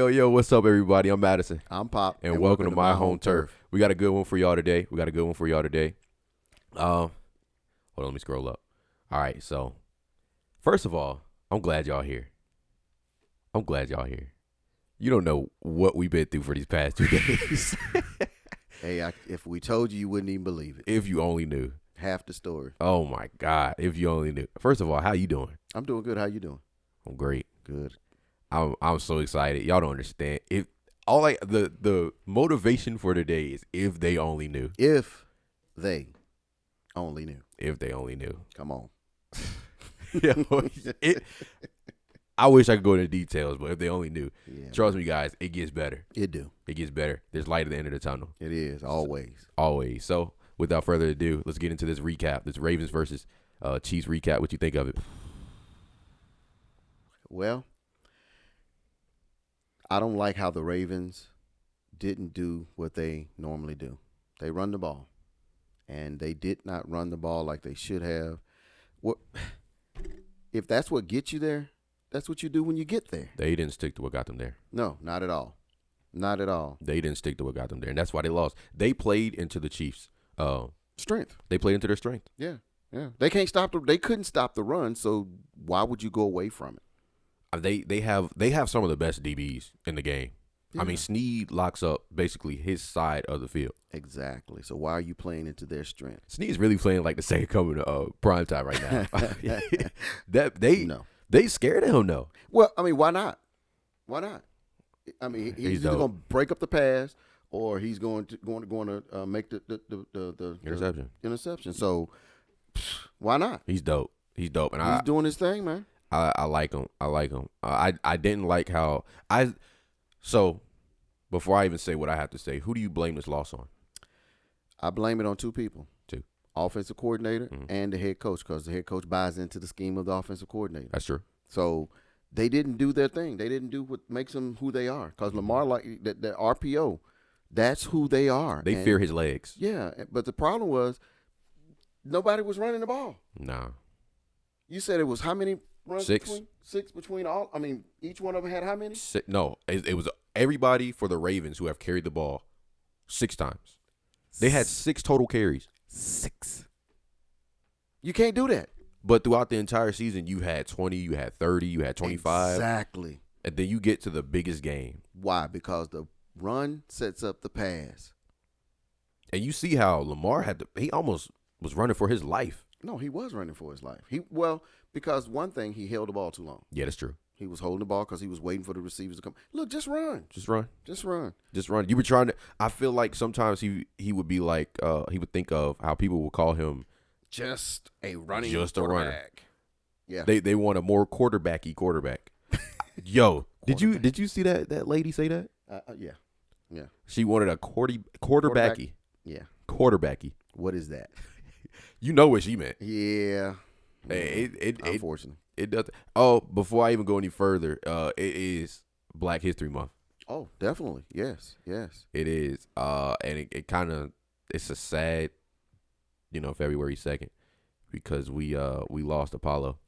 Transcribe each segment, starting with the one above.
Yo, what's up, everybody? I'm Madison. I'm Pop. And welcome to My Home Turf. We got a good one for y'all today. Hold on, let me scroll up. All right, so first of all, I'm glad y'all here. You don't know what we've been through for these past 2 days. Hey, if we told you, you wouldn't even believe it. If you only knew. Half the story. Oh, my God. If you only knew. First of all, how you doing? I'm doing good. How you doing? I'm great. Good. I'm so excited. Y'all don't understand. The motivation for today is if they only knew. If they only knew. If they only knew. Come on. I wish I could go into details, but if they only knew. Yeah. Trust me, guys, it gets better. It do. It gets better. There's light at the end of the tunnel. It is, always. Always. So, without further ado, let's get into this recap. This Ravens versus Chiefs recap. What you think of it? Well, I don't like how the Ravens didn't do what they normally do. They run the ball, and they did not run the ball like they should have. If that's what gets you there, that's what you do when you get there. They didn't stick to what got them there. No, not at all. Not at all. They didn't stick to what got them there, and that's why they lost. They played into the Chiefs' strength. They played into their strength. Yeah. They couldn't stop the run, so why would you go away from it? They have some of the best DBs in the game. Yeah. I mean, Snead locks up basically his side of the field. Exactly. So why are you playing into their strength? Snead's really playing like the second coming of prime time right now. They scared of him though. Well, I mean, why not? Why not? I mean, he's either going to break up the pass or he's going to make the interception. So why not? He's dope, and he's doing his thing, man. I like him. I didn't like how So before I even say what I have to say, who do you blame this loss on? I blame it on two people. Offensive coordinator and the head coach, because the head coach buys into the scheme of the offensive coordinator. That's true. So they didn't do their thing. They didn't do what makes them who they are. Because Lamar, like the RPO, that's who they are. They fear his legs. Yeah, but the problem was nobody was running the ball. Nah. You said it was how many runs? 6. 6 between all. I mean, each one of them had how many? No, it was everybody for the Ravens who have carried the ball 6 times. They had 6 total carries. 6. You can't do that. But throughout the entire season, you had 20, you had 30, you had 25. Exactly. And then you get to the biggest game. Why? Because the run sets up the pass. And you see how Lamar he almost was running for his life. No, he was running for his life. Because one thing, he held the ball too long. Yeah, that's true. He was holding the ball because he was waiting for the receivers to come. Look, just run. Just run. You were trying to. I feel like sometimes he would be like he would think of how people would call him just a running quarterback. A runner. Yeah. They want a more quarterbacky quarterback. Yo, did you see that lady say that? Yeah. She wanted a quarterbacky. Yeah. Quarterbacky. What is that? You know what she meant. Yeah. Unfortunately. It does. Oh, before I even go any further, it is Black History Month. Oh, definitely. Yes. It is. And it kind of, it's a sad, February 2nd, because we lost Apollo.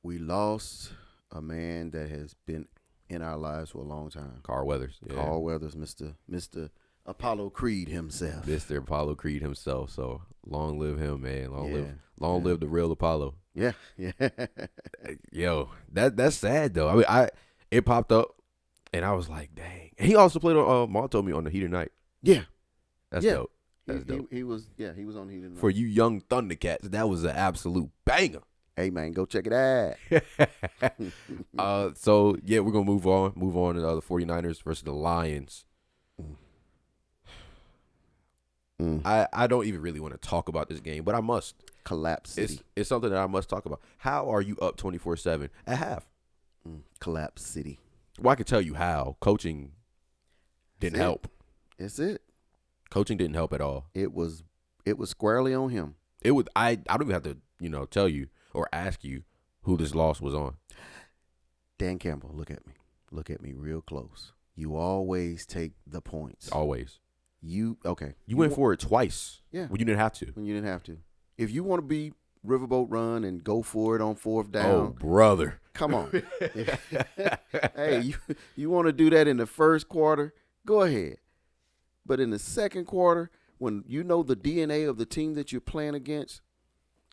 We lost a man that has been in our lives for a long time. Carl Weathers. Yeah. Carl Weathers, Mr. Apollo Creed himself. Mr. Apollo Creed himself. So long live him, man. Long live the real Apollo. Yeah. Yo, that's sad though. I mean, it popped up, and I was like, dang. And he also played on. Mom told me on the Heat of Night. Yeah, that's dope. That's dope. He was on Heat of Night. For you young Thundercats, that was an absolute banger. Hey man, go check it out. So yeah, we're gonna move on to the 49ers versus the Lions. I don't even really want to talk about this game, but I must. Collapse City. It's something that I must talk about. How are you up 24-7 at half? Collapse City. Well, I can tell you how. Coaching didn't help. That's it. Coaching didn't help at all. It was squarely on him. It was. I don't even have to tell you or ask you who this loss was on. Dan Campbell, look at me. Look at me real close. You always take the points. Always. You went for it twice. Yeah. When you didn't have to. When you didn't have to. If you want to be Riverboat Run and go for it on 4th down. Oh, brother. Come on. Hey, you want to do that in the first quarter? Go ahead. But in the second quarter, when you know the DNA of the team that you're playing against,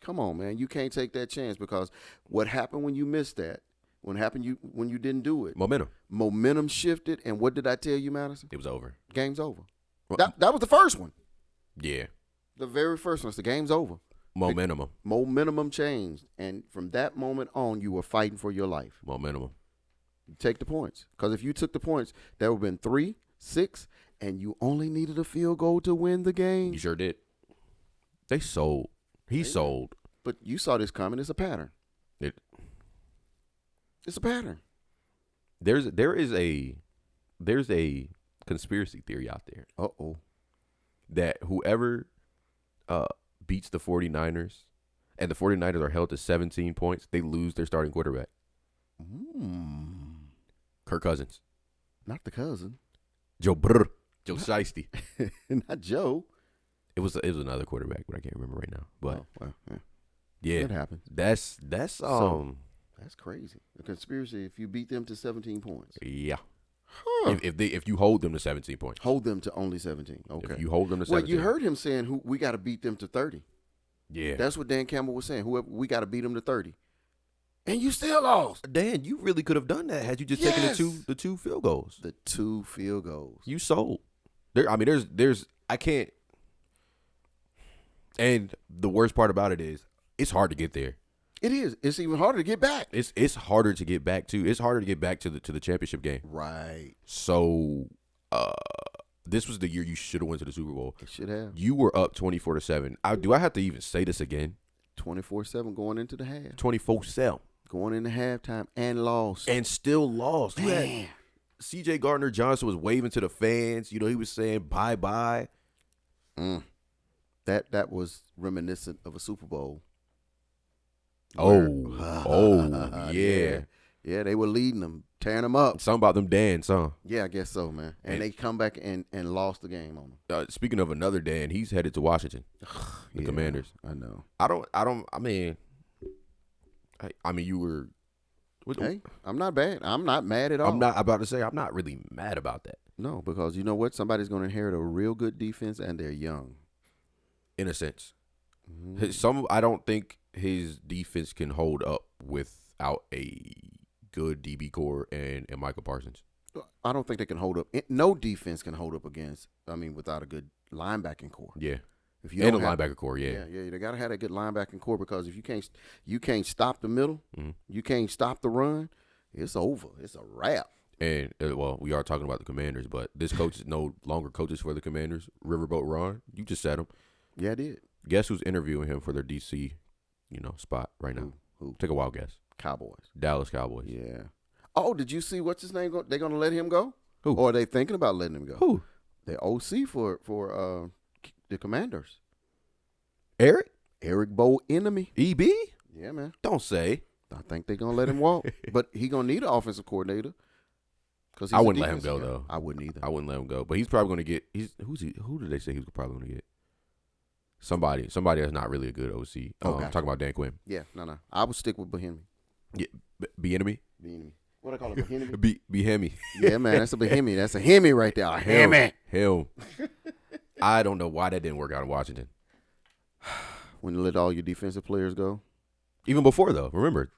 come on, man. You can't take that chance, because what happened when you missed that? When you didn't do it? Momentum shifted, and what did I tell you, Madison? It was over. Game's over. That was the first one. Yeah. The very first one. The game's over. Momentum changed. And from that moment on, you were fighting for your life. Momentum. You take the points. Because if you took the points, that would have been 3, 6, and you only needed a field goal to win the game. You sure did. They sold. He sold. But you saw this coming. It's a pattern. It's a pattern. There's a conspiracy theory out there. That whoever beats the 49ers, and the 49ers are held to 17 points, they lose their starting quarterback. Kirk Cousins. Not the cousin. Joe Shiesty. Not Joe. It was another quarterback, but I can't remember right now. But yeah, that happens. That's that's crazy. A conspiracy if you beat them to 17 points. Yeah. Huh. If you hold them to 17 points. Hold them to only 17. Okay. If you hold them to 17. Well, you heard him saying we got to beat them to 30. Yeah. That's what Dan Campbell was saying. We got to beat them to 30. And you still lost. Dan, you really could have done that had you just taken the two field goals. The 2 field goals. You sold. I can't. And the worst part about it is it's hard to get there. It is. It's even harder to get back. It's harder to get back to. It's harder to get back to the championship game. Right. So, this was the year you should have went to the Super Bowl. It should have. You were up 24-7. Do I have to even say this again? 24-7 going into the half. 24-7 going into halftime and lost. And still lost. You had C.J. Gardner-Johnson was waving to the fans. You know, he was saying bye-bye. That was reminiscent of a Super Bowl. Yeah. Yeah, they were leading them, tearing them up. Something about them Dans, huh? Yeah, I guess so, man. And they come back and lost the game on them. Speaking of another Dan, he's headed to Washington. The Commanders. I know. I mean, you were. Hey, I'm not bad. I'm not mad at all. I'm about to say I'm not really mad about that. No, because you know what? Somebody's going to inherit a real good defense, and they're young. In a sense. I don't think his defense can hold up without a good DB core and Michael Parsons. I don't think they can hold up. No defense can hold up without a good linebacking core. Yeah. If you linebacker core, yeah. They gotta have a good linebacking core, because if you can't stop the middle, you can't stop the run, it's over. It's a wrap. And we are talking about the Commanders, but this coach is no longer coaches for the Commanders. Riverboat Ron, you just said him. Yeah, I did. Guess who's interviewing him for their DC, spot right now? Who? Take a wild guess. Cowboys. Dallas Cowboys. Yeah. Oh, did you see what's his name? They're gonna let him go? Who? Or are they thinking about letting him go? Who? The OC for the Commanders. Eric Bo Enemy. EB? Yeah, man. Don't say. I think they're gonna let him walk, but he gonna need an offensive coordinator. I wouldn't let him go though. I wouldn't either. I wouldn't let him go, but he's probably gonna get. Who did they say he was probably gonna get? Somebody that's not really a good OC. Gotcha. Talking about Dan Quinn. Yeah, no. I would stick with Bohemian. Yeah, Be-enemy? Be-enemy. What I call it, Bohemian? Be-hemi. Yeah, man, that's a Bohemian. That's a Hemi right there. A Hemi. Hell. I don't know why that didn't work out in Washington. When you let all your defensive players go? Even before, though. Remember.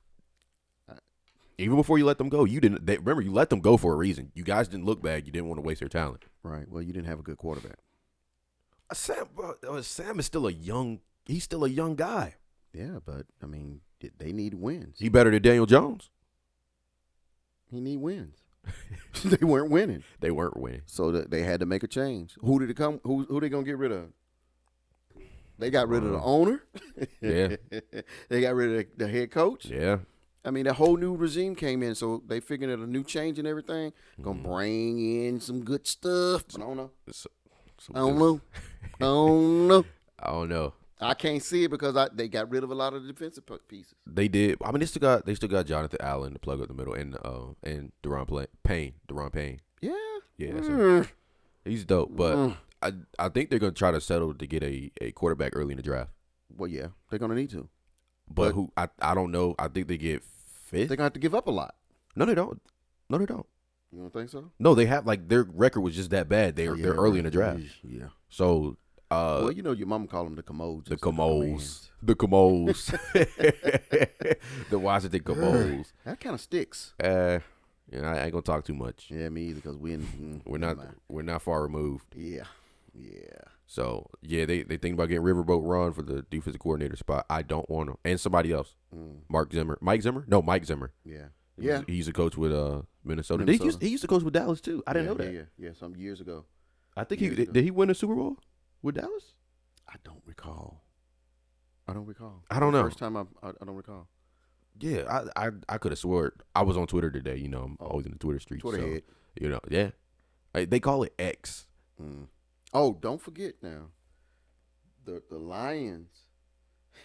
Even before you let them go, you didn't. Remember, you let them go for a reason. You guys didn't look bad. You didn't want to waste their talent. Right. Well, you didn't have a good quarterback. Sam is still a young. He's still a young guy. Yeah, but they need wins. He better than Daniel Jones. He need wins. They weren't winning. They weren't winning. So they had to make a change. Who did it come? Who they gonna get rid of? They got rid of the owner. Yeah. They got rid of the head coach. Yeah. The whole new regime came in, so they figured out a new change and everything. Gonna bring in some good stuff. I don't know. I don't know. I can't see it because they got rid of a lot of the defensive pieces. They did. I mean, they still got Jonathan Allen to plug up the middle and Deron Payne. Yeah. Yeah, that's him. He's dope. But I think they're gonna try to settle to get a quarterback early in the draft. Well, yeah, they're gonna need to. But who? I don't know. I think they get fifth. They're gonna have to give up a lot. No, they don't. No, they don't. You don't think so? No, they have their record was just that bad. They're early in the draft. Yeah. So. Well, you know your mom call them the commodes. The commodes. The commodes. The Washington commodes. That kind of sticks. I ain't gonna talk too much. Yeah, me either, because we're not far removed. Yeah. So yeah, they think about getting Riverboat Ron for the defensive coordinator spot. I don't want him, and somebody else. Mike Zimmer. No, Mike Zimmer. Yeah. He's a coach with Minnesota. He used to coach with Dallas too. I didn't know that. Yeah. Some years ago. I think did he win a Super Bowl with Dallas? I don't recall. I don't know. First time I don't recall. Yeah, I could have swore I was on Twitter today. You know, I'm always in the Twitter streets. Twitter head. You know, yeah. They call it X. Oh, don't forget now. The Lions,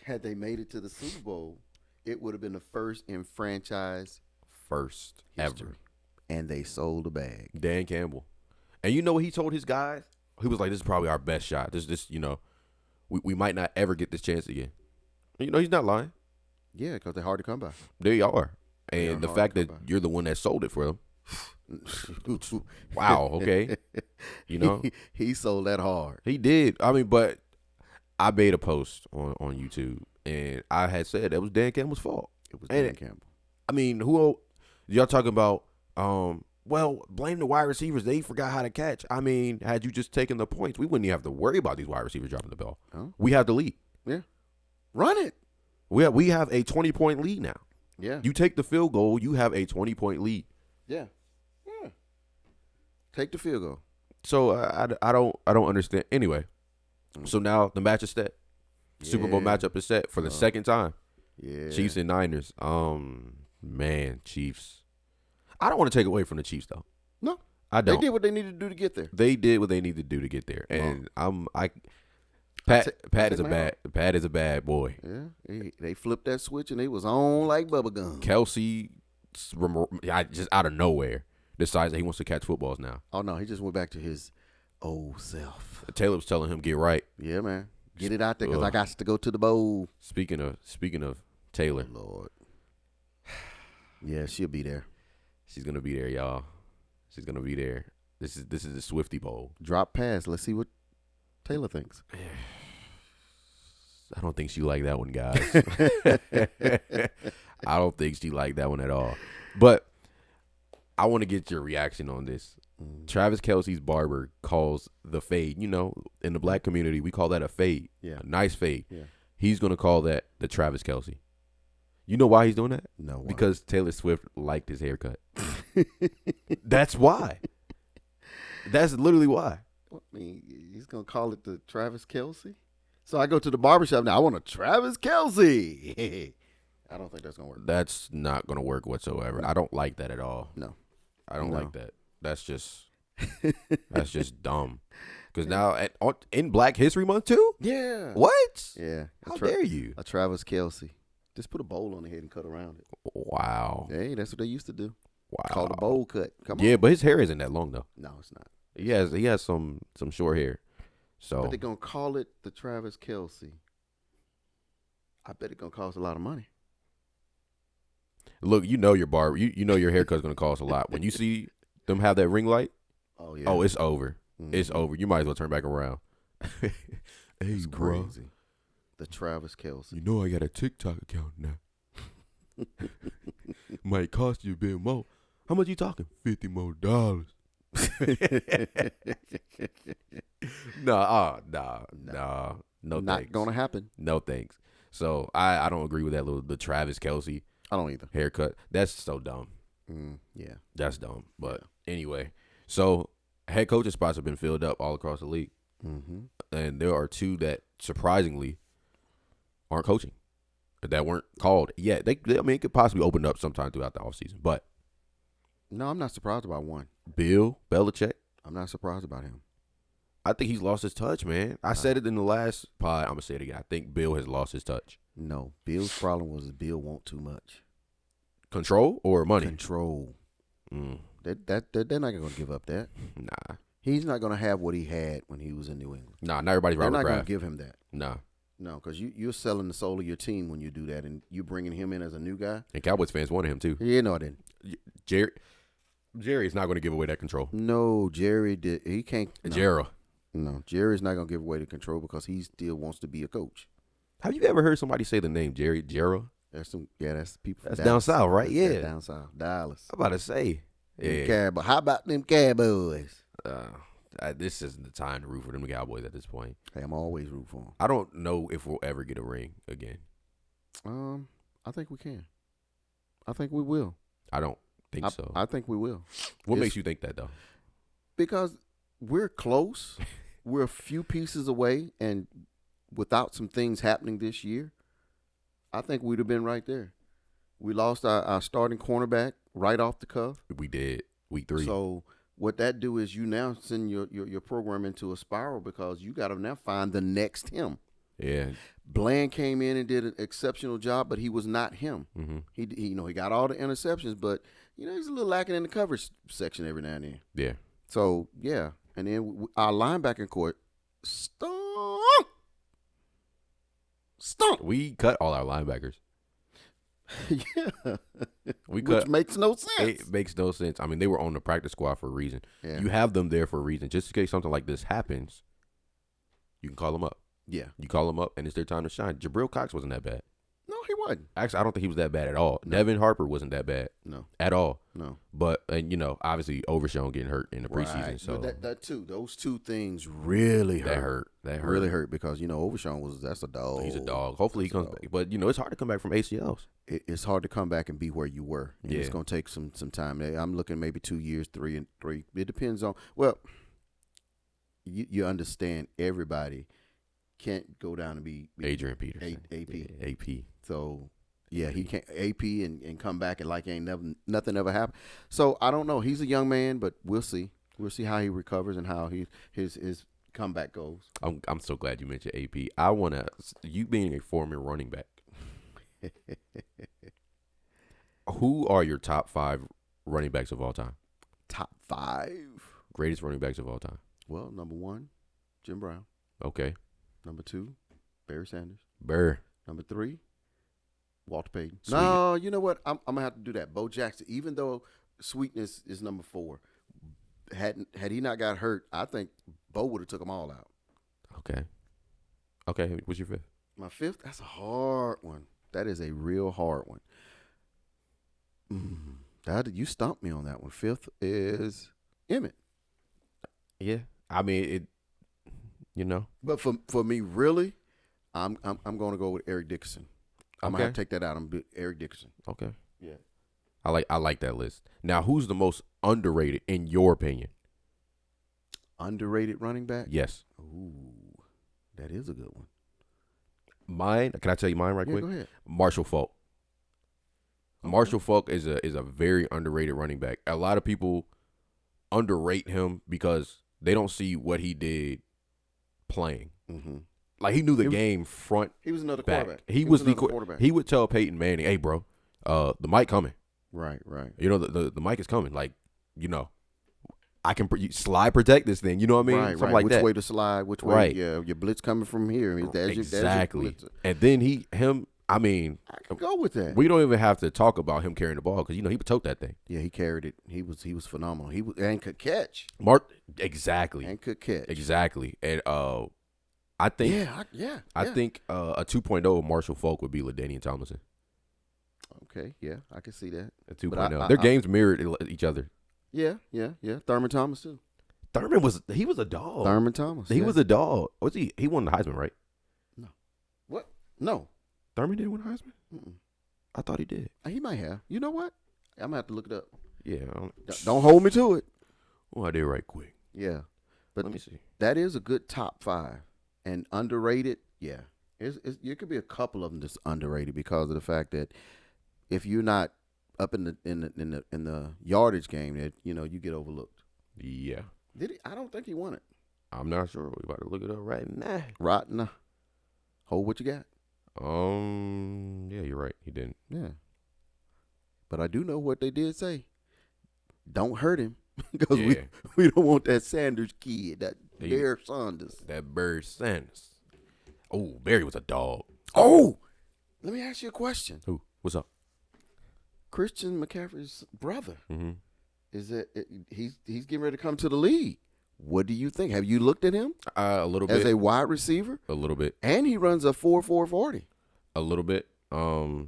had they made it to the Super Bowl, it would have been the first in franchise history. Ever. And they sold the bag. Dan Campbell. And you know what he told his guys? He was like, "This is probably our best shot. This, you know, we might not ever get this chance again." You know, he's not lying. Yeah, because they're hard to come by. They are. And the fact that you're the one that sold it for them. Wow, okay. You know? He sold that hard. He did. I mean, but I made a post on YouTube, and I had said that was Dan Campbell's fault. It was Dan Campbell. I mean, y'all talking about, well, blame the wide receivers. They forgot how to catch. I mean, had you just taken the points, we wouldn't even have to worry about these wide receivers dropping the ball. Oh. We have the lead. Yeah. Run it. We have a 20-point lead now. Yeah. You take the field goal, you have a 20-point lead. Yeah. Take the field goal. So I don't understand. Anyway, so now the match is set. Super Bowl matchup is set for the second time. Yeah. Chiefs and Niners. Man, Chiefs. I don't want to take away from the Chiefs though. No, I don't. They did what they needed to do to get there. They did what they needed to do to get there, and Pat is a bad boy. Yeah, they flipped that switch and they was on like bubble gum. Kelce, just out of nowhere, decides that he wants to catch footballs now. Oh no, he just went back to his old self. Taylor was telling him get right. Yeah, man, get it out there because I got to go to the bowl. Speaking of Taylor, oh, Lord, yeah, she'll be there. She's gonna be there, y'all. She's gonna be there. This is the Swiftie Bowl. Drop pass. Let's see what Taylor thinks. I don't think she liked that one, guys. I don't think she liked that one at all. But I want to get your reaction on this. Travis Kelce's barber calls the fade. You know, in the black community, we call that a fade. Yeah. A nice fade. Yeah. He's going to call that the Travis Kelce. You know why he's doing that? No. Why? Because Taylor Swift liked his haircut. That's why. That's literally why. I mean, he's going to call it the Travis Kelce? So I go to the barbershop now. I want a Travis Kelce. I don't think that's going to work. That's not going to work whatsoever. No. I don't like that at all. No. I don't like that. That's just dumb. Because now in Black History Month too? Yeah. What? Yeah. How dare you? A Travis Kelce. Just put a bowl on the head and cut around it. Wow. Hey, that's what they used to do. Wow. Called a bowl cut. Come on. Yeah, but his hair isn't that long though. No, it's not. He has some short hair. So but they're gonna call it the Travis Kelce. I bet it's gonna cost a lot of money. Look, you know your barber, you know your haircut's gonna cost a lot. When you see them have that ring light, oh yeah, oh it's over. Mm-hmm. It's over. You might as well turn back around. Hey, it's crazy. The Travis Kelce. You know I got a TikTok account now. Might cost you a bit more. How much you talking? $50 more. No, not thanks. Gonna happen. No thanks. So I don't agree with that the Travis Kelce. I don't either. Haircut. That's so dumb. Yeah, that's dumb. But anyway, so head coaching spots have been filled up all across the league, and there are two that surprisingly aren't coaching, that weren't called yet. They I mean, it could possibly open up sometime throughout the offseason, but no, I'm not surprised about one. Bill Belichick. I'm not surprised about him. I think he's lost his touch, man. I said it in the last pod. I'm gonna say it again. I think Bill has lost his touch. No, Bill's problem was Bill want too much. Control or money? Control. They're not gonna give up that. Nah. He's not gonna have what he had when he was in New England. Nah, not everybody's Robert Kraft. They're not gonna give him that. Nah. No, because you're selling the soul of your team when you do that, and you're bringing him in as a new guy. And Cowboys fans wanted him too. Yeah, no, I didn't. Jerry is not going to give away that control. No, Jerry did. He can't. No, Jerry's not going to give away the control because he still wants to be a coach. Have you ever heard somebody say the name Jerry? Jarrah? That's people. That's down south, right? Yeah, down south, Dallas. I'm about to say. Yeah. How about them Cowboys? This isn't the time to root for them Cowboys at this point. Hey, I'm always root for them. I don't know if we'll ever get a ring again. I think we can. I think we will. I don't think so. I think we will. What makes you think that, though? Because we're close. We're a few pieces away, and without some things happening this year, I think we'd have been right there. We lost our starting cornerback right off the cuff. We did. Week 3. So what that do is you now send your program into a spiral because you got to now find the next him. Yeah. Bland came in and did an exceptional job, but he was not him. Mm-hmm. He got all the interceptions, but he's a little lacking in the coverage section every now and then. Yeah. So yeah, and then our linebacking court stunk. We cut all our linebackers. Yeah, which makes no sense. It makes no sense. I mean, they were on the practice squad for a reason. Yeah. You have them there for a reason. Just in case something like this happens, you can call them up. Yeah, you call them up, and it's their time to shine. Jabril Cox wasn't that bad. No, he wasn't. Actually, I don't think he was that bad at all. No. Devin Harper wasn't that bad. No, at all. No, but obviously Overshown getting hurt in the preseason. Right. So that too. Those two things really hurt. That hurt. Really hurt because Overshown that's a dog. He's a dog. Hopefully he comes back. But it's hard to come back from ACLs. It's hard to come back and be where you were. And yeah. It's going to take some time. I'm looking maybe 2 years, 3. It depends on. You understand everybody can't go down and be Adrian Peterson. AP. So yeah, he can't AP and come back and like nothing ever happened. So I don't know. He's a young man, but we'll see. We'll see how he recovers and how his comeback goes. I'm so glad you mentioned AP. I want to you being a former running back. Who are your top 5 running backs of all time? Top 5 greatest running backs of all time. Well, number 1, Jim Brown. Okay. Number 2, Barry Sanders. Burr. Number 3, Walter Payton. Sweet. No, you know what? I'm gonna have to do that. Bo Jackson. Even though Sweetness is number 4, had he not got hurt, I think Bo would have took them all out. Okay. What's your 5th? My 5th. That's a hard one. That is a real hard one. You stumped me on that one. 5th is Emmett. Yeah, I mean it. But for me, really, I'm going to go with Eric Dickerson. I'm gonna have to take that out. I'm Eric Dickerson. Okay. Yeah. I like that list. Now, who's the most underrated in your opinion? Underrated running back? Yes. Ooh, that is a good one. Mine. Can I tell you mine right quick? Go ahead. Marshall Faulk. Okay. Marshall Faulk is a very underrated running back. A lot of people underrate him because they don't see what he did playing. Mm-hmm. Like he knew the game front. He was another back. quarterback. He was the quarterback. He would tell Peyton Manning, "Hey, bro, the mic coming." Right. The mic is coming. Like, I can slide protect this thing. You know what I mean? Right. Something like which that. way to slide? Which way? Right. Yeah, your blitz coming from here. Exactly. And then him. I mean, I can go with that. We don't even have to talk about him carrying the ball because he would tote that thing. Yeah, he carried it. He was phenomenal. And could catch. Exactly. And could catch. Exactly. And I think I think a 2.0 of Marshall Faulk would be LaDainian Tomlinson. Okay, yeah, I can see that. A 2.0. Their games mirrored each other. Yeah. Thurman Thomas too. Thurman was a dog. Thurman Thomas. He was a dog. Was he? He won the Heisman, right? No. What? No. Thurman didn't win the Heisman? Mm-mm. I thought he did. He might have. You know what? I'm gonna have to look it up. Yeah. Don't hold me to it. Well, I did right quick. Yeah, but let me see. That is a good top 5 and underrated. Yeah, it could be a couple of them that's underrated because of the fact that if you're not up in the yardage game, that you get overlooked. Yeah. Did he? I don't think he won it. I'm not sure. We about to look it up right now. Right now. Hold what you got. Yeah, you're right. He didn't. Yeah. But I do know what they did say. Don't hurt him. Because we don't want that Sanders kid, that Bear Sanders. That Bear Sanders. Oh, Barry was a dog. Oh, let me ask you a question. Who? What's up? Christian McCaffrey's brother. Mm-hmm. Is it? He's getting ready to come to the league. What do you think? Have you looked at him? A little bit. As a wide receiver? A little bit. And he runs a 4.40. A little bit. I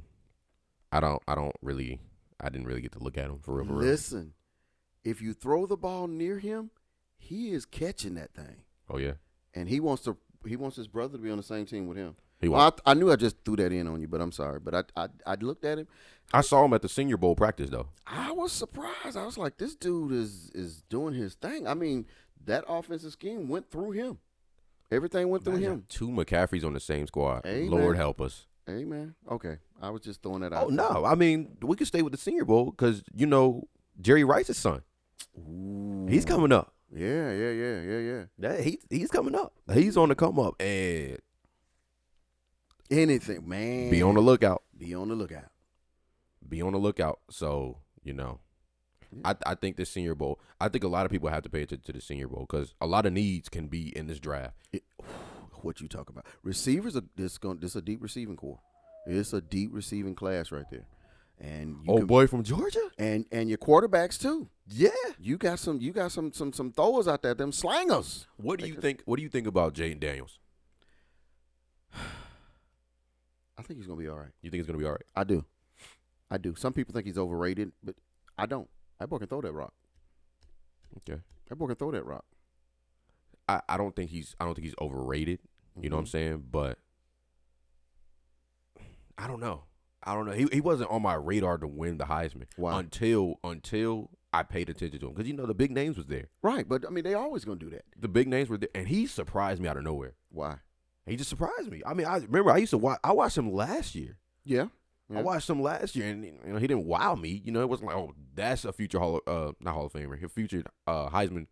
didn't really get to look at him for real. Listen, if you throw the ball near him, he is catching that thing. Oh yeah. And he wants his brother to be on the same team with him. I knew I just threw that in on you, but I'm sorry. But I looked at him. I saw him at the Senior Bowl practice though. I was surprised. I was like, this dude is doing his thing. I mean, that offensive scheme went through him. Everything went through him. 2 McCaffreys on the same squad. Amen. Lord help us. Amen. Okay. I was just throwing that out. Oh, no. I mean, we could stay with the Senior Bowl because, Jerry Rice's son. Ooh. He's coming up. Yeah. He's coming up. He's on the come up. And anything, man. Be on the lookout. Be on the lookout. Be on the lookout. So, I think this Senior Bowl, I think a lot of people have to pay attention to the Senior Bowl because a lot of needs can be in this draft. What you talking about? Receivers, this is a deep receiving core. It's a deep receiving class right there. And boy from Georgia? And your quarterbacks too. Yeah. You got some throwers out there, them slangers. What do you think about Jaden Daniels? I think he's gonna be all right. You think he's gonna be all right? I do. Some people think he's overrated, but I don't. That boy can throw that rock. Okay. That boy can throw that rock. I don't think he's overrated. You know what I'm saying? But I don't know. He wasn't on my radar to win the Heisman. Why? Until I paid attention to him because the big names was there. Right, but I mean they always gonna do that. The big names were there, and he surprised me out of nowhere. Why? He just surprised me. I mean, I remember I used to watch. I watched him last year. Yeah. I watched him last year, and he didn't wow me. It wasn't like, oh, that's a future not Hall of Famer, a future Heisman.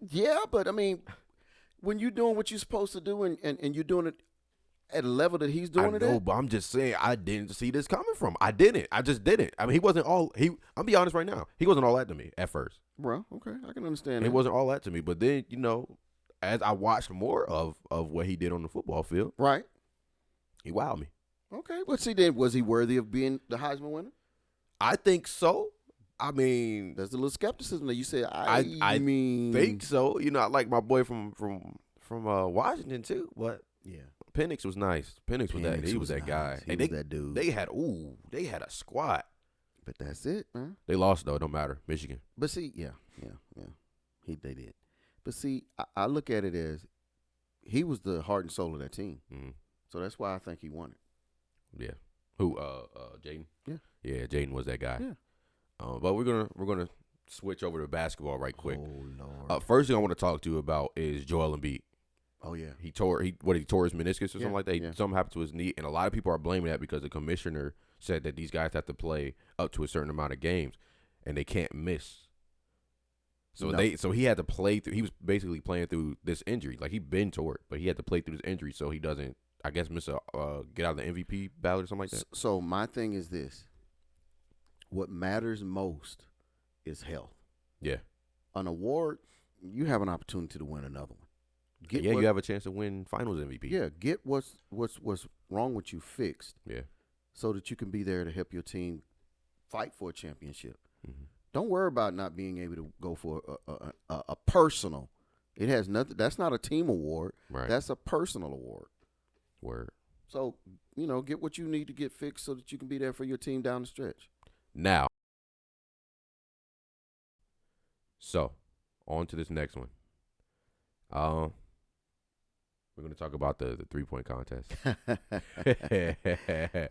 Yeah, but I mean, when you're doing what you're supposed to do, and you're doing it at a level that he's doing it at. But I'm just saying I didn't see this coming from. I didn't. I just didn't. I mean, he wasn't all. I'll be honest right now. He wasn't all that to me at first. Well, okay, I can understand. It wasn't all that to me, but then as I watched more of what he did on the football field, right, he wowed me. Okay, but see, then was he worthy of being the Heisman winner? I think so. I mean, there's a little skepticism that you said. I think so. I like my boy from Washington too, but yeah, Penix was nice. Penix was that. He was that nice guy. He was that dude. They had a squad. But that's it, man. They lost though. It don't matter. Michigan. But see, yeah. They did. But see, I look at it as he was the heart and soul of that team. Mm-hmm. So that's why I think he won it. Yeah. Who? Jaden. Yeah. Yeah. Jaden was that guy. Yeah. But we're gonna switch over to basketball right quick. Oh Lord. First thing I want to talk to you about is Joel Embiid. Oh yeah. He tore his meniscus or something like that. Yeah. Something happened to his knee, and a lot of people are blaming that because the commissioner said that these guys have to play up to a certain amount of games, and they can't miss. So he had to play through. He was basically playing through this injury. Like he'd been tore it, but he had to play through this injury so he doesn't, I guess, get out of the MVP ballot or something like that. So my thing is this: what matters most is health. Yeah. An award, you have an opportunity to win another one. You have a chance to win Finals MVP. Yeah, get what's wrong with you fixed. Yeah. So that you can be there to help your team fight for a championship. Mm-hmm. Don't worry about not being able to go for a personal. It has nothing. That's not a team award. Right. That's a personal award. Word. So get what you need to get fixed so that you can be there for your team down the stretch. Now. So, on to this next one. We're going to talk about the 3-point contest.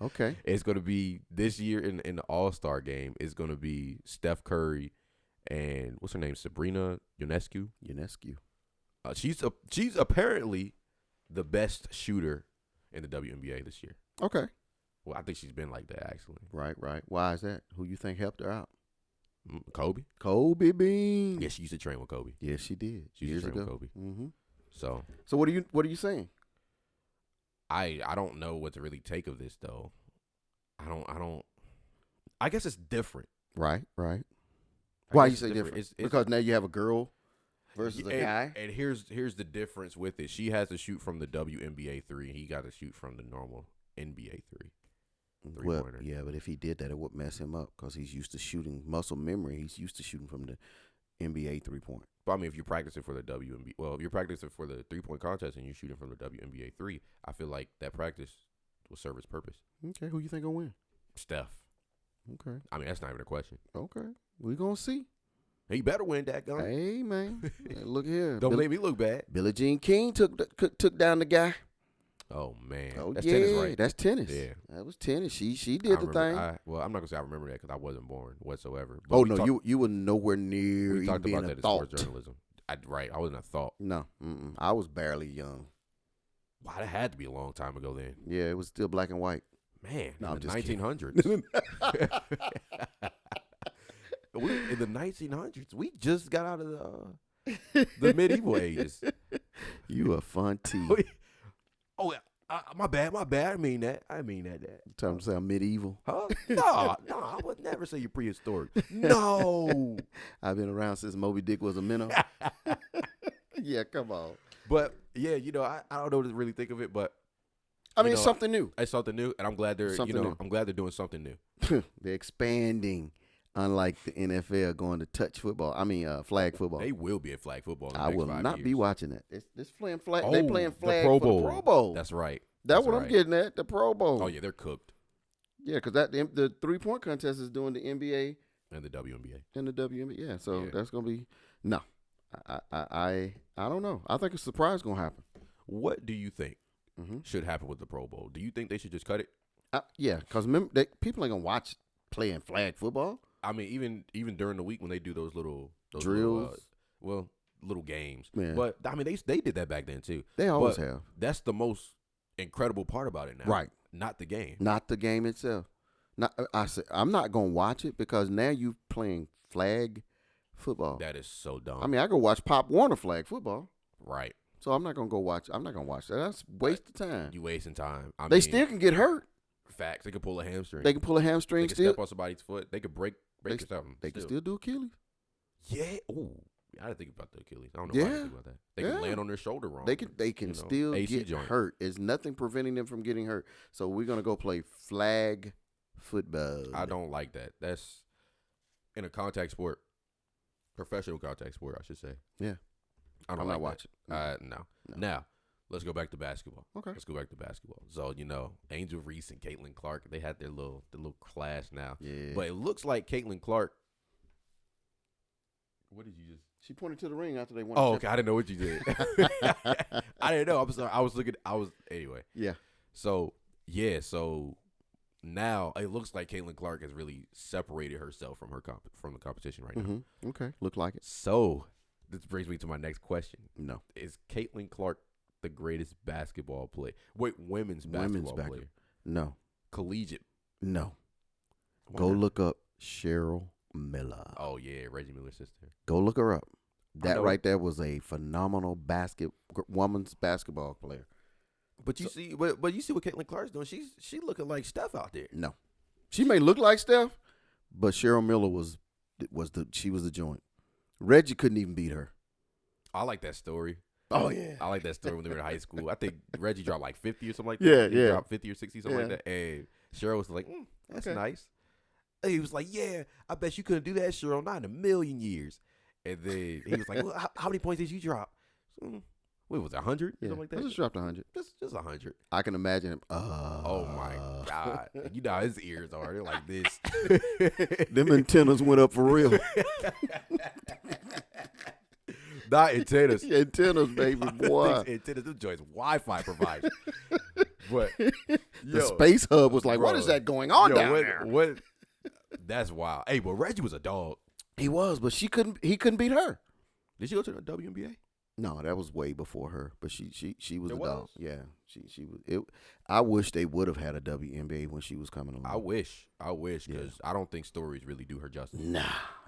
Okay. It's going to be this year in the All-Star game. It's going to be Steph Curry and what's her name? Sabrina Ionescu. She's apparently the best shooter in the WNBA this year. Okay. Well, I think she's been like that actually. Right. Why is that? Who you think helped her out? Kobe. Kobe Bean. Yeah, she used to train with Kobe. Yes, she did. She used years to train ago. with Kobe. Mm-hmm. So what are you saying? I don't know what to really take of this though. I don't. I guess it's different. Right. Why you say different? It's because now you have a girl versus a guy. And here's the difference with it. She has to shoot from the WNBA 3. He got to shoot from the normal NBA 3. Well, yeah, but if he did that, it would mess him up because he's used to shooting muscle memory. He's used to shooting from the NBA 3-point. But I mean, if you're practicing for the WNBA, well, if you're practicing for the 3-point contest and you're shooting from the WNBA 3, I feel like that practice will serve its purpose. Okay, who you think will win? Steph. Okay. I mean, that's not even a question. Okay, we gonna see. He better win that gun. Hey man, look here. Don't make me look bad. Billie Jean King took down the guy. Oh man. Oh that's yeah, tennis, right? That's tennis. Yeah, that was tennis. She did the thing. I'm not gonna say I remember that because I wasn't born whatsoever. But oh no, you were nowhere near. We talked about that in thought. sports journalism. I wasn't a thought. No, I was barely young. Wow, that had to be a long time ago then. Yeah, it was still black and white. Man, no, in the 1900s. In the 1900s, we just got out of the medieval ages. You a fun T. Oh, my bad. I didn't mean that. You trying to sound medieval? Huh? No, I would never say you're prehistoric. No. I've been around since Moby Dick was a minnow. Yeah, come on. But yeah, I don't know what to really think of it, but I mean, it's something new. It's something new, and I'm glad they're new. I'm glad they're doing something new. They're expanding, unlike the NFL going to touch football. I mean, flag football. They will be at flag football. In the I next will 5 not years. be watching that. They playing flag. Oh, they playing flag the Pro for Bowl. the Pro Bowl. That's right. That's what I'm getting at. The Pro Bowl. Oh yeah, they're cooked. Yeah, because the 3-point contest is doing the NBA and the WNBA and the WNBA. Yeah, so that's gonna be no. I don't know. I think a surprise gonna happen. What do you think should happen with the Pro Bowl? Do you think they should just cut it? Yeah, because people ain't gonna watch playing flag football. I mean, even during the week when they do those drills, little games. Yeah. But I mean, they did that back then too. They always have. That's the most incredible part about it now, right? Not the game. Not the game itself. I'm not gonna watch it because now you playing flag football. That is so dumb. I mean, I go watch Pop Warner flag football. Right. So I'm not gonna go watch. I'm not gonna watch that. That's a waste of time. You wasting time. They still can get hurt. Facts. They can pull a hamstring. They can pull a hamstring. They can step on somebody's foot. They could break something. They can still do Achilles. Yeah. Ooh. I didn't think about the Achilles. I don't know why I didn't think about that. They can land on their shoulder wrong. They can still get hurt. There's nothing preventing them from getting hurt. So we're gonna go play flag football. I don't like that. That's in a contact sport, professional contact sport, I should say. Yeah. I'm not watching. No. Now, let's go back to basketball. Okay. Let's go back to basketball. So, Angel Reese and Caitlin Clark, they had their little clash now. Yeah. But it looks like Caitlin Clark. What did you just? She pointed to the ring after they won. Oh, okay. I didn't know what you did. I didn't know. Anyway. Yeah. So now it looks like Caitlin Clark has really separated herself from the competition right now. Okay. Look like it. So this brings me to my next question. No. Is Caitlin Clark the greatest basketball player? Wait, women's basketball player? No. Collegiate? No. Go look up Cheryl Miller. Oh yeah, Reggie Miller's sister. Go look her up. That right there was a phenomenal woman's basketball player. But you see what Caitlin Clark's doing. She looking like Steph out there. No, she may look like Steph, but Cheryl Miller was the joint. Reggie couldn't even beat her. I like that story. Oh yeah, I like that story when they were in high school. I think Reggie dropped like 50 or something like that. He dropped 50 or 60 something like that. And Cheryl was like, "That's nice." And he was like, "Yeah, I bet you couldn't do that, Cheryl. Not in a million years." And then he was like, "Well, how many points did you drop?" What was it, 100? Yeah, something like that. I just dropped 100. Just 100. I can imagine him. Oh my God! You know how his ears are. They're like this. Them antennas went up for real. Not antennas. Antennas, baby boy. Antennas. Them joints Wi-Fi providers. But the space hub was like, "What is that going on down there?" What? That's wild. Hey, but Reggie was a dog. He was, but he couldn't beat her. Did she go to the WNBA? No, that was way before her. But she was It the was? dog. Yeah, she was. It. I wish they would have had a WNBA when she was coming along. I wish, because I don't think stories really do her justice. Nah,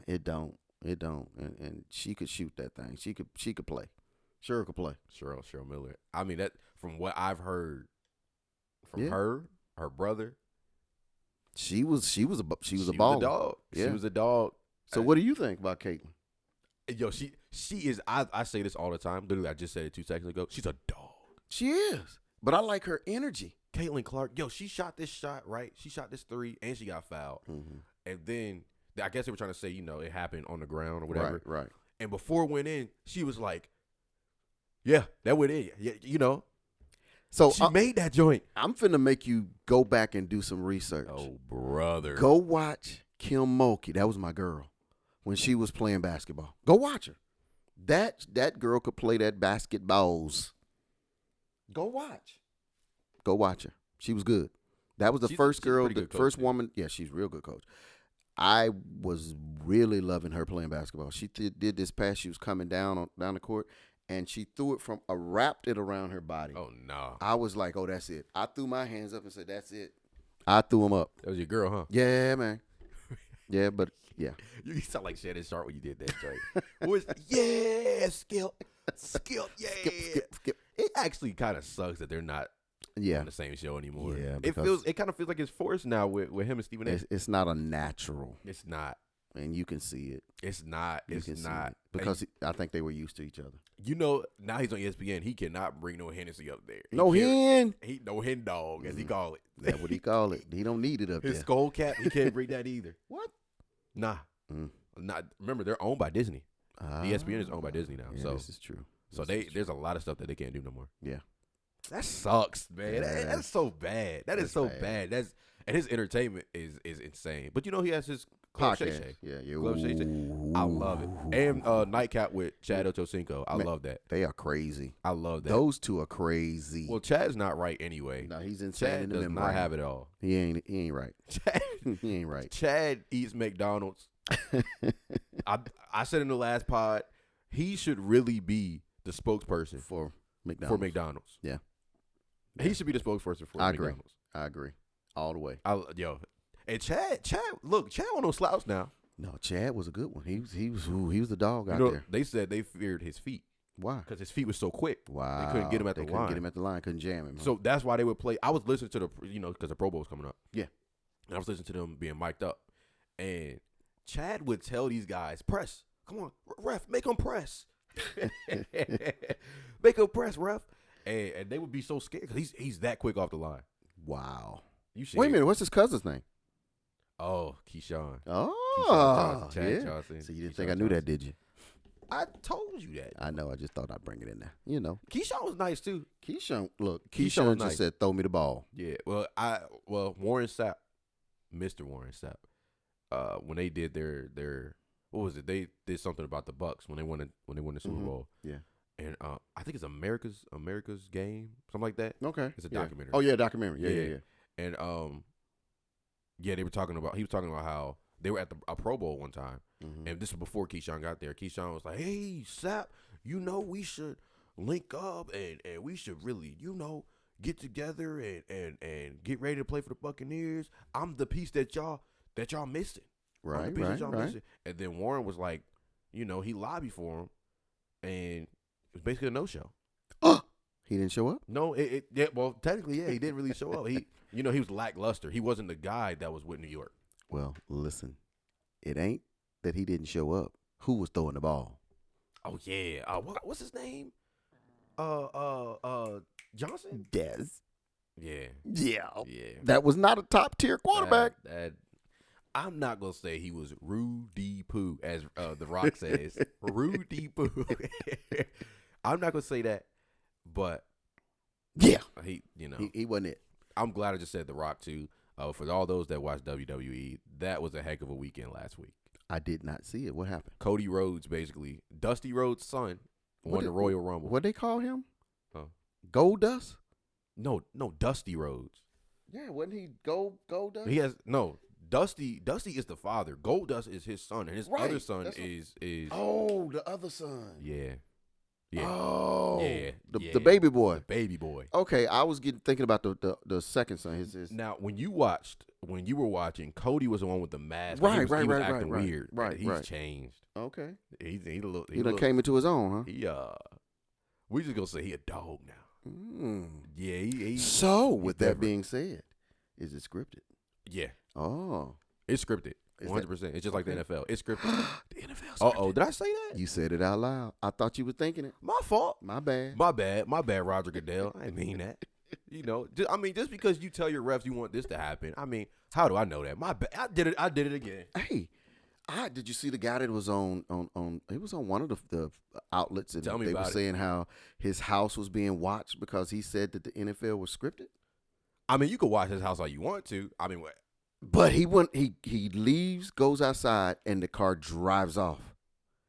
it don't. It don't. And she could shoot that thing. She could play. Sure could play. Cheryl Miller. I mean, that from what I've heard from Yeah. her brother. She was a baller. She was a dog. Yeah. She was a dog. So what do you think about Caitlin? Yo, she is. I say this all the time. Literally, I just said it 2 seconds ago. She's a dog. She is, but I like her energy. Caitlin Clark. Yo, she shot this shot right. She shot this 3, and she got fouled. Mm-hmm. And then I guess they were trying to say, it happened on the ground or whatever. Right. And before it went in, she was like, "Yeah, that went in." Yeah, So she made that joint. I'm finna make you go back and do some research. Oh, brother. Go watch Kim Mulkey. That was my girl when she was playing basketball. Go watch her. That girl could play that basketballs. Go watch her. She was good. That was the first girl, the first woman. Yeah, she's a real good coach. I was really loving her playing basketball. She did this pass. She was coming down the court, and she threw it wrapped it around her body. Oh, no. I was like, oh, that's it. I threw my hands up and said, that's it. I threw them up. That was your girl, huh? Yeah, man. Yeah, but yeah. You sound like Shannon Sharp when you did that, Jay. Yeah, Skip, yeah. Skip. It actually kind of sucks that they're not on the same show anymore. Yeah, it kind of feels like it's forced now with him and Stephen A. It's not a natural. It's not. And you can see it. It's not. It's not. Because I think they were used to each other. Now he's on ESPN. He cannot bring no Hennessy up there. No hen dog, as he call it. That's what he call it. He don't need it up there. His skull cap, he can't bring that either. What? Nah. Not. Remember, they're owned by Disney. ESPN is owned by Disney now. Yeah, so this is true. There's a lot of stuff that they can't do no more. Yeah. That sucks, man. Yeah. That's so bad. That's so bad. And his entertainment is insane. But he has his Club Shay Shay. Yeah. Club Shay Shay. I love it. And Nightcap with Chad Ochocinco. I love that. They are crazy. I love that. Those two are crazy. Well, Chad's not right anyway. No, he's insane. Chad does not have it all. He ain't right. He ain't right. Chad eats McDonald's. I said in the last pod, he should really be the spokesperson for McDonald's. Yeah. He should be the spokesperson for McDonald's. I agree. All the way. And Chad, look, Chad on no slouch now. No, Chad was a good one. He was the dog out there. They said they feared his feet. Why? Because his feet was so quick. Wow. They couldn't get him at the line. Couldn't get him at the line. Couldn't jam him. Huh? So that's why they would play. I was listening to because the Pro Bowl was coming up. Yeah. And I was listening to them being mic'd up. And Chad would tell these guys, press. Come on, ref, make them press. Make them press, ref. And they would be so scared because he's that quick off the line. Wow. Wait a minute. What's his cousin's name? Oh, Keyshawn. Oh, Chad yeah. Johnson. So you didn't think I knew that, did you? I told you that. I know. I just thought I'd bring it in there. Keyshawn was nice too. Keyshawn Keyshawn just said, "Throw me the ball." Yeah. Well, Warren Sapp, Mr. Warren Sapp, when they did their what was it? They did something about the Bucks when they won the Super Bowl. Yeah. And I think it's America's Game, something like that. Okay. It's a documentary. Oh yeah, documentary. Yeah. And he was talking about how they were at a Pro Bowl one time, and this was before Keyshawn got there. Keyshawn was like, "Hey, Sapp, we should link up and we should really, get together and get ready to play for the Buccaneers. I'm the piece that y'all missing." Right. Missing. And then Warren was like, he lobbied for him, and it was basically a no-show. He didn't show up? No, well, technically, yeah, he didn't really show up. He was lackluster. He wasn't the guy that was with New York. Well, listen, it ain't that he didn't show up. Who was throwing the ball? Oh yeah. What's his name? Johnson? Des. Yeah. Yeah. Yeah. That was not a top tier quarterback. I'm not gonna say he was Rudy Poo, as The Rock says. Rudy Poo. I'm not gonna say that, but yeah, he wasn't it. I'm glad I just said The Rock too. For all those that watch WWE, that was a heck of a weekend last week. I did not see it. What happened? Cody Rhodes, basically, Dusty Rhodes' son, won the Royal Rumble. What they call him? Gold Dust? No, Dusty Rhodes. Yeah, wasn't he Gold Dust? He has no. Dusty is the father. Gold Dust is his son, and his other son is. Oh, the other son. Yeah. Yeah. Oh, yeah. The baby boy. The baby boy. Okay, I was thinking about the second son. His. Now, when you were watching, Cody was the one with the mask. Right, he was right, acting weird. Right, He's right. changed. Okay. He done came into his own, huh? We just gonna say he a dog now. Yeah. He so, with that being said, is it scripted? Yeah. Oh, it's scripted. 100%. It's just like the NFL. It's scripted. The NFL. Oh, did I say that? You said it out loud. I thought you were thinking it. My fault. My bad. My bad, Roger Goodell. I didn't mean that. Just because you tell your refs you want this to happen, how do I know that? My bad. I did it again. Hey, did you see the guy that was on it was on one of the outlets, and they were saying how his house was being watched because he said that the NFL was scripted? You can watch his house all you want to. What? But he leaves, goes outside, and the car drives off.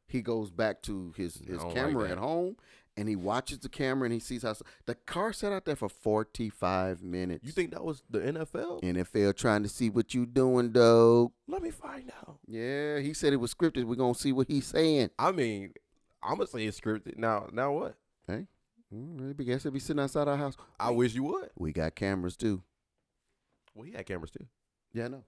He goes back to his camera at home, and he watches the camera, and he sees how the car sat out there for 45 minutes. You think that was the NFL? NFL trying to see what you doing, dog. Let me find out. Yeah, he said it was scripted. We're going to see what he's saying. I'm going to say it's scripted. Now what? Hey, I guess he'll be sitting outside our house. I wish you would. We got cameras, too. Well, he had cameras, too. Yeah, I know.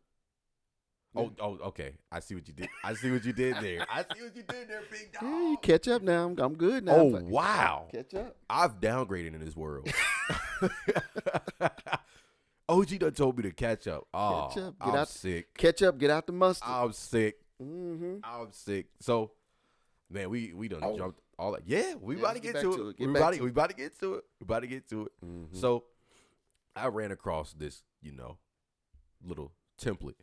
Oh, okay. I see what you did. I see what you did there. Big dog. Yeah, you catch up now. I'm good now. Oh, wow. Catch up. I've downgraded in this world. OG done told me to catch up. Oh, catch up. I'm sick. Catch up. Get out the mustard. I'm sick. Mm-hmm. I'm sick. So, man, we done jumped all that. Yeah, we about to get to it. We about to get to it. Mm-hmm. So, I ran across this, little template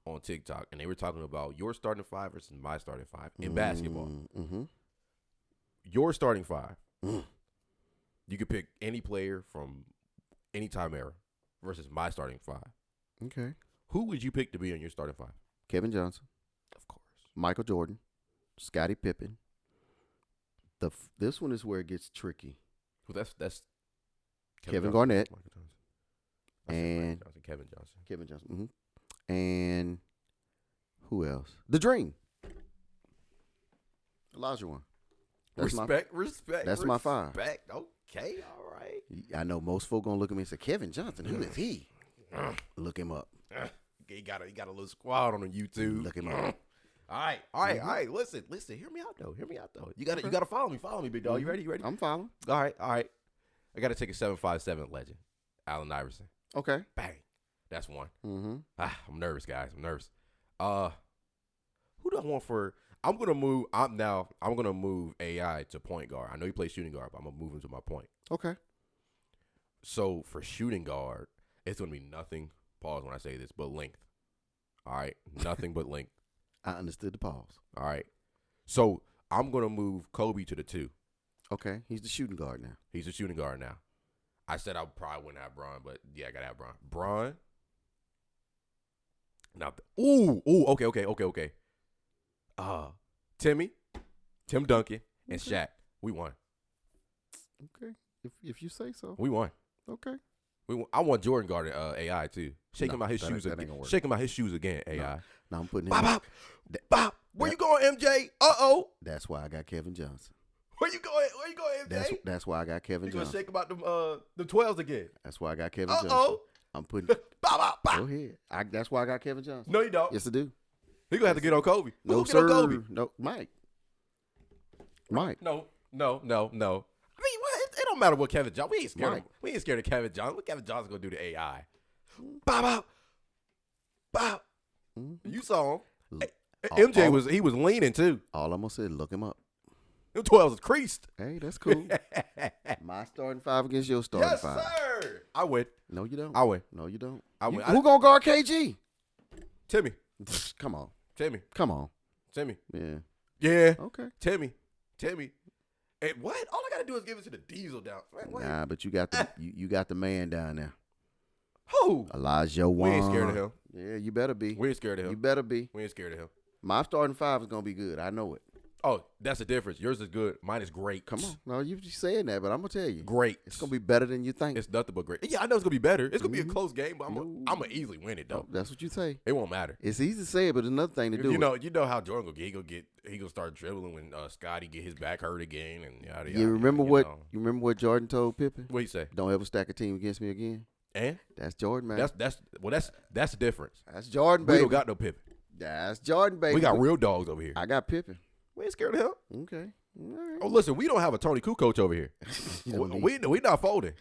on TikTok, and they were talking about your starting five versus my starting five in basketball. Mm-hmm. Your starting five. You could pick any player from any time era versus my starting five. Okay. Who would you pick to be on your starting five? Kevin Johnson. Of course. Michael Jordan. Scottie Pippen. This one is where it gets tricky. Well, that's Kevin Garnett. Michael Johnson. And Kevin Johnson. Mm-hmm. And who else? The Dream. Olajuwon. Respect. That's my five. Respect. Okay, all right. I know most folk gonna look at me and say, Kevin Johnson, who is he? Look him up. He got a little squad on YouTube. Look him up. All right. Listen. Hear me out though. You gotta follow me, big dog. You ready? I'm following. All right. I gotta take a 757 legend, Allen Iverson. Okay. Bang. That's one. Mm-hmm. I'm nervous, guys. Who do I want for? I'm gonna move AI to point guard. I know he plays shooting guard, but I'm gonna move him to my point. Okay. So for shooting guard, it's gonna be nothing. Pause when I say this, but length. All right, nothing but length. I understood the pause. All right. So I'm gonna move Kobe to the 2. Okay, he's the shooting guard now. He's a shooting guard now. I said I probably wouldn't have Bron, but yeah, I gotta have Bron. Bron. Now, okay. Tim Duncan, and Shaq. We won. Okay, if you say so. We won. Okay. I want Jordan guarding AI too. Shake him out his shoes again. Shake him out his shoes again. AI. No, I'm putting him. Bop. Where you going, MJ? That's why I got Kevin Johnson. Where you going, MJ? That's why I got Kevin Johnson. You gonna shake about the 12s again? That's why I got Kevin Johnson. I'm putting. Bop. Go ahead. That's why I got Kevin Johnson. No, you don't. Yes, I do. He gonna have to get on Kobe. No, sir. Get on Kobe? No, Mike. No. It don't matter what Kevin Johnson. We ain't scared. We ain't scared of Kevin Johnson. What Kevin Johnson gonna do to AI? Bop. Mm-hmm. You saw him. MJ was leaning too. All I'm gonna say is look him up. Them 12s is creased. Hey, that's cool. My starting five against your starting five. Yes, sir. I win. No, you don't. I win. No, you don't. I win. Who gonna guard KG? Timmy. Come on. Timmy. Yeah. Yeah. Okay. Timmy. And what? All I gotta do is give it to the Diesel down. Wait. Nah, but you got the you got the man down there. Who? Elijah We ain't Wan. scared of him. Yeah, you better be. We ain't scared of him. You better be. We ain't scared of him. My starting five is gonna be good. I know it. Oh, that's the difference. Yours is good. Mine is great. Come on. No, you saying that, but I'm going to tell you. Great. It's going to be better than you think. It's nothing but great. Yeah, I know it's going to be better. It's going to be a close game, but I'm going to easily win it, though. Oh, that's what you say. It won't matter. It's easy to say it, but it's another thing to do. You know how Jordan will get. He gonna start dribbling when Scotty get his back hurt again, and yada yada. You remember what? You remember what Jordan told Pippen? What he say? Don't ever stack a team against me again. And that's Jordan, man. That's the difference. That's Jordan, baby. We don't got no Pippen. That's Jordan, baby. We got real dogs over here. I got Pippen. We ain't scared of him. Okay. All right. Oh, listen, we don't have a Tony Kukoc over here. we not folding.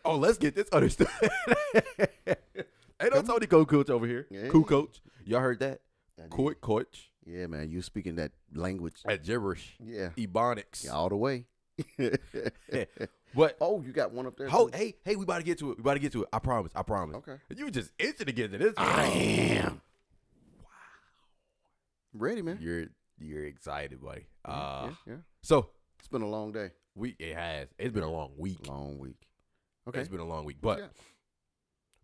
Let's get this understood. Ain't no Tony Kukoc over here. Yeah. Kukoc. Y'all heard that? Coach. Yeah, man. You speaking that language. That gibberish. Yeah. Ebonics. Yeah, all the way. But you got one up there. Hey, we about to get to it. I promise. Okay. You were just itching to get to this. I am. Wow. I'm ready, man. You're excited, buddy. Yeah. So it's been a long day. It has. It's been a long week. Okay. It's been a long week, but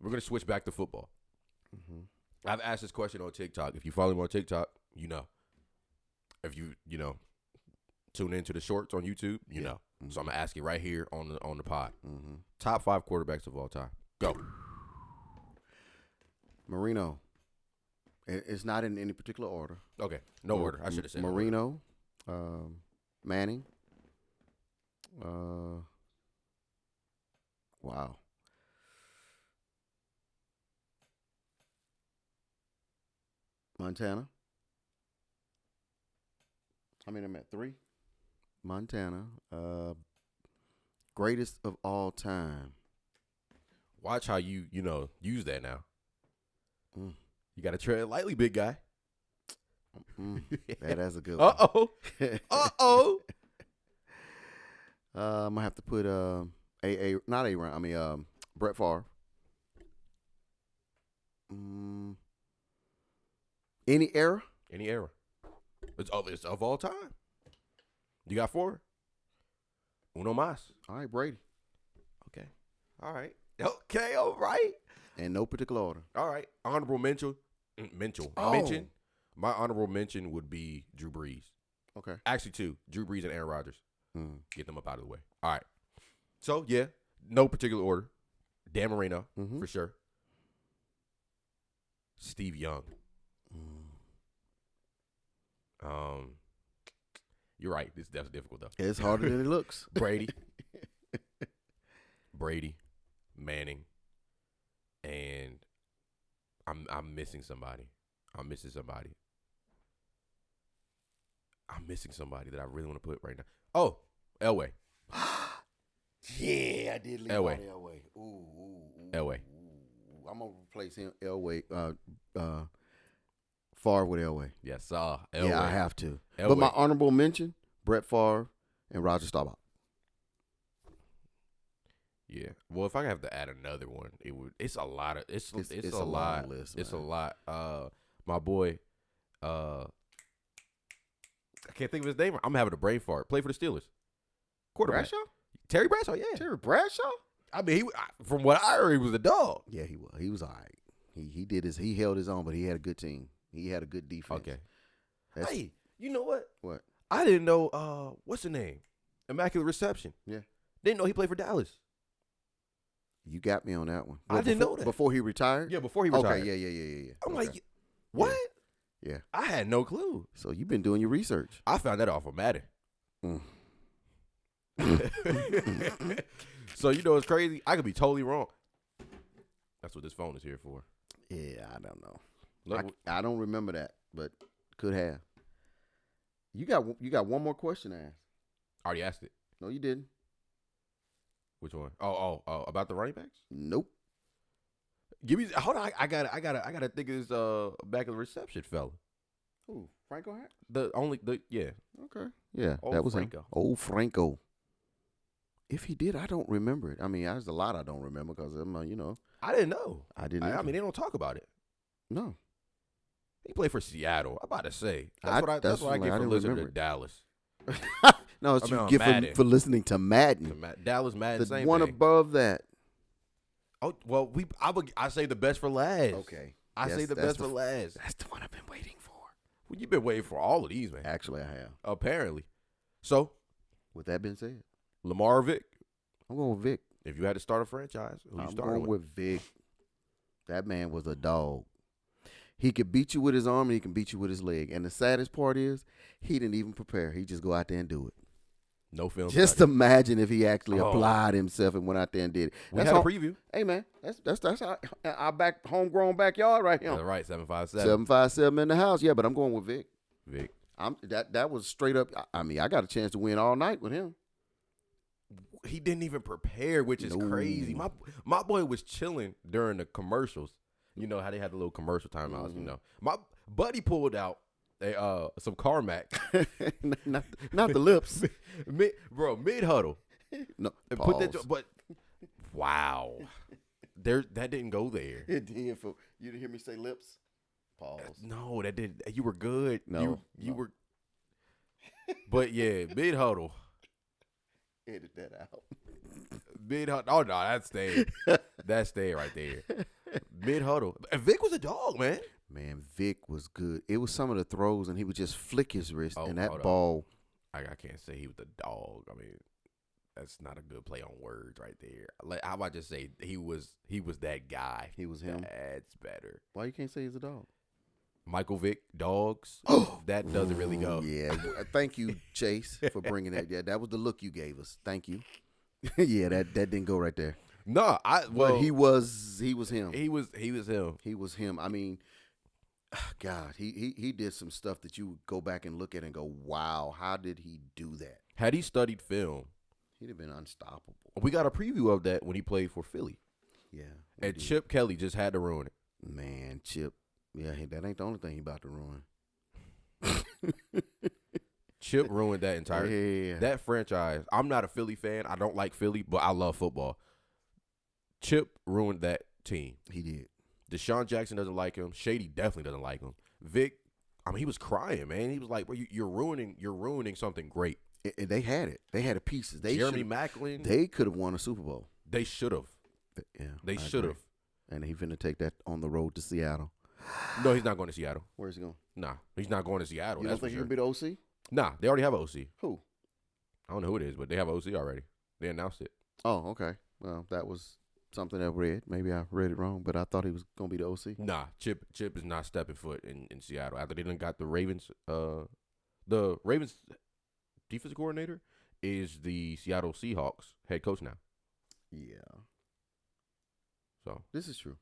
we're gonna switch back to football. Mm-hmm. I've asked this question on TikTok. If you follow me on TikTok, you know. If you tune into the shorts on YouTube, you know. Mm-hmm. So I'm gonna ask you right here on the pod. Mm-hmm. Top 5 quarterbacks of all time. Go. Marino. It's not in any particular order. Okay, no order. I should have said Marino, Manning. Wow. Montana. I mean, I'm at 3. Montana. Greatest of all time. Watch how you use that now. You got to tread lightly, big guy. That's a good one. Uh-oh. I'm going to have to put Brett Favre. Any era? Any era. It's of all time. You got 4? Uno más. All right, Brady. Okay. All right. Okay, all right. In no particular order. All right. Honorable mention. My honorable mention would be Drew Brees. Okay. Actually, 2. Drew Brees and Aaron Rodgers. Get them up out of the way. All right. So, yeah, no particular order. Dan Marino, for sure. Steve Young. You're right. That's difficult, though. It's harder than it looks. Brady, Manning, and I'm missing somebody. I'm missing somebody that I really want to put right now. Oh, Elway. Yeah, I did leave Elway. Elway. Ooh. Elway. I'm gonna replace him. Elway. Favre with Elway. Yes, Elway. Yeah, I have to. Elway. But my honorable mention: Brett Favre and Roger Staubach. Yeah. Well, if I have to add another one, it's a lot of it's a lot. Long list, it's a lot. My boy, I can't think of his name. I'm having a brain fart. Play for the Steelers. Quarterback. Bradshaw? Terry Bradshaw, yeah. Terry Bradshaw? I mean, from what I heard, he was a dog. Yeah, he was. He was all right. He held his own, but he had a good team. He had a good defense. Okay. Hey, you know what? What? I didn't know, what's the name? Immaculate Reception. Yeah. Didn't know he played for Dallas. You got me on that one. I didn't know that. Before he retired? Yeah, before he retired. Okay, yeah. I'm like, what? Yeah. I had no clue. So you've been doing your research. I found that off of Madden. So you know what's crazy? I could be totally wrong. That's what this phone is here for. Yeah, I don't know. I don't remember that, but could have. You got one more question to ask. I already asked it. No, you didn't. Which one? Oh, about the running backs? Nope. Give me. Hold on. I gotta think of this back of the reception fella. Who? Franco Harris? Yeah. Okay. Yeah, Old that was Franco. him. Old Franco. If he did, I don't remember it. I mean, there's a lot I don't remember because I didn't know. I didn't. I mean, they don't talk about it. No. He played for Seattle. I'm about to say. That's what I get for listening to Dallas. No, it's you get for listening to Madden. Dallas Madden. The one above that. Oh well, I say the best for last. Okay. I say the best for last. That's the one I've been waiting for. Well, you've been waiting for all of these, man. Actually, I have. Apparently. So, with that being said, Lamar or Vic? I'm going with Vic. If you had to start a franchise, who you starting with? I'm going with Vic. That man was a dog. He could beat you with his arm and he can beat you with his leg. And the saddest part is he didn't even prepare. He just go out there and do it. No film. Just imagine if he actually applied himself and went out there and did it. We had a preview. Hey, man, that's our homegrown backyard right here. That's right, 757. 757 in the house. Yeah, but I'm going with Vic. Vic. That was straight up. I mean, I got a chance to win all night with him. He didn't even prepare, which is crazy. My boy was chilling during the commercials. You know how they had the little commercial timeouts. You know, my buddy pulled out some Carmack, not the lips, mid huddle. No, and put that. But wow, that didn't go there. It did. You didn't hear me say lips. Pause. No, that did. You were good. No, you were. But yeah, mid huddle. Edit that out. Mid huddle. Oh no, that's staying. That's staying right there. Mid huddle. And Vic was a dog, man. Man, Vic was good. It was some of the throws, and he would just flick his wrist, and that ball. I can't say he was a dog. I mean, that's not a good play on words right there. How about I just say he was that guy. He was him. That's better. Why you can't say he's a dog? Michael Vick, dogs. That doesn't really go. Yeah. Thank you, Chase, for bringing that. Yeah, that was the look you gave us. Thank you. Yeah, that didn't go right there. No, but he was him. He was him. He was him. I mean, God, he did some stuff that you would go back and look at and go, wow, how did he do that? Had he studied film, he'd have been unstoppable. We got a preview of that when he played for Philly. Yeah. And Chip Kelly just had to ruin it. Man, Chip. Yeah, that ain't the only thing he about to ruin. Chip ruined that entire that franchise. I'm not a Philly fan. I don't like Philly, but I love football. Chip ruined that team. He did. Deshaun Jackson doesn't like him. Shady definitely doesn't like him. Vic, I mean, he was crying, man. He was like, "Well, you're ruining something great." They had it. They had the pieces. Jeremy Maclin. They could have won a Super Bowl. They should have. Yeah, they should have. And he finna take that on the road to Seattle. No, he's not going to Seattle. Where's he going? Nah, he's not going to Seattle. You don't think he can be the OC? Nah, they already have an OC. Who? I don't know who it is, but they have an OC already. They announced it. Oh, okay. Well, that was something I read. Maybe I read it wrong, but I thought he was going to be the OC. Nah, Chip is not stepping foot in Seattle. After they done got the Ravens defensive coordinator is the Seattle Seahawks head coach now. Yeah. So this is true.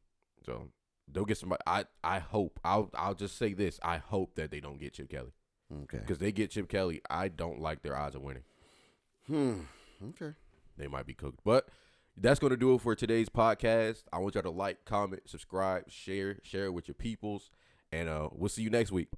So they'll get somebody. I hope. I'll just say this. I hope that they don't get Chip Kelly. Okay. Because they get Chip Kelly, I don't like their odds of winning. Okay. They might be cooked. But that's going to do it for today's podcast. I want y'all to like, comment, subscribe, share it with your peoples. And we'll see you next week.